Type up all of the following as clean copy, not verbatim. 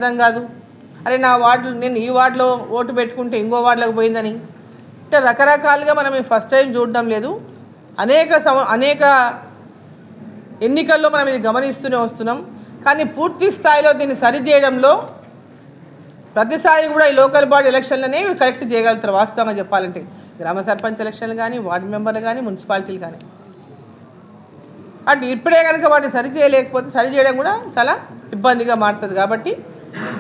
అర్థం కాదు. అరే నా వార్డు నేను ఈ వార్డులో ఓటు పెట్టుకుంటే ఇంకో వార్డులోకి పోయిందని అంటే రకరకాలుగా మనం ఫస్ట్ టైం చూడడం లేదు. అనేక ఎన్నికల్లో మనం ఇది గమనిస్తూనే వస్తున్నాం. కానీ పూర్తి స్థాయిలో దీన్ని సరిచేయడంలో ప్రతిసారి కూడా ఈ లోకల్ బాడీ ఎలక్షన్లనే కరెక్ట్ చేయగలుగుతారు. వాస్తవంగా చెప్పాలంటే గ్రామ సర్పంచ్ ఎలక్షన్లు కానీ, వార్డు మెంబర్లు కానీ, మున్సిపాలిటీలు కానీ. అంటే ఇప్పుడే కనుక వాటిని సరి చేయలేకపోతే సరి చేయడం కూడా చాలా ఇబ్బందిగా మారుతుంది. కాబట్టి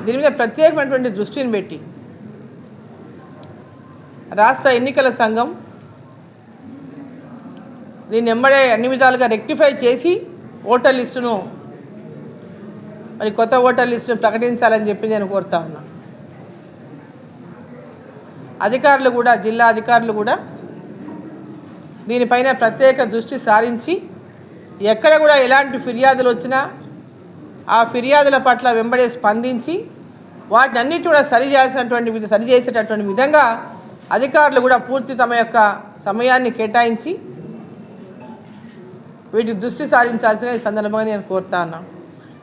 దీని మీద ప్రత్యేకమైనటువంటి దృష్టిని పెట్టి రాష్ట్ర ఎన్నికల సంఘం దీన్ని ఎంబడే అన్ని విధాలుగా రెక్టిఫై చేసి ఓటర్ లిస్టును మరి కొత్త ఓటర్ లిస్టును ప్రకటించాలని చెప్పి నేను కోరుతా ఉన్నా. అధికారులు కూడా, జిల్లా అధికారులు కూడా దీనిపైన ప్రత్యేక దృష్టి సారించి ఎక్కడ కూడా ఎలాంటి ఫిర్యాదులు వచ్చినా ఆ ఫిర్యాదుల పట్ల వెంబడే స్పందించి వాటిని అన్నిటి కూడా సరిచేసేటటువంటి విధంగా అధికారులు కూడా పూర్తి తమ యొక్క సమయాన్ని కేటాయించి వీటి దృష్టి సారించాల్సిన ఈ సందర్భంగా నేను కోరుతా ఉన్నాను.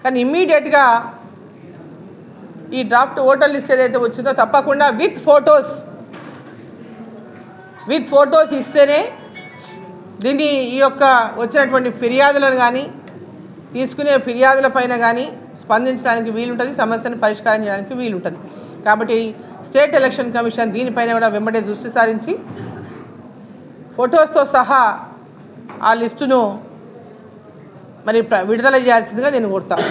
కానీ ఇమ్మీడియట్గా ఈ డ్రాఫ్ట్ ఓటర్ లిస్ట్ ఏదైతే వచ్చిందో తప్పకుండా విత్ ఫొటోస్ ఇస్తేనే దీన్ని ఈ యొక్క వచ్చినటువంటి ఫిర్యాదులను కానీ తీసుకునే ఫిర్యాదుల పైన కానీ స్పందించడానికి వీలుంటుంది, సమస్యను పరిష్కారం చేయడానికి వీలుంటుంది. కాబట్టి స్టేట్ ఎలక్షన్ కమిషన్ దీనిపైన కూడా వెంబడే దృష్టి సారించి ఫొటోస్తో సహా ఆ లిస్టును మరి విడుదల చేయాల్సిందిగా నేను కోరుతాను.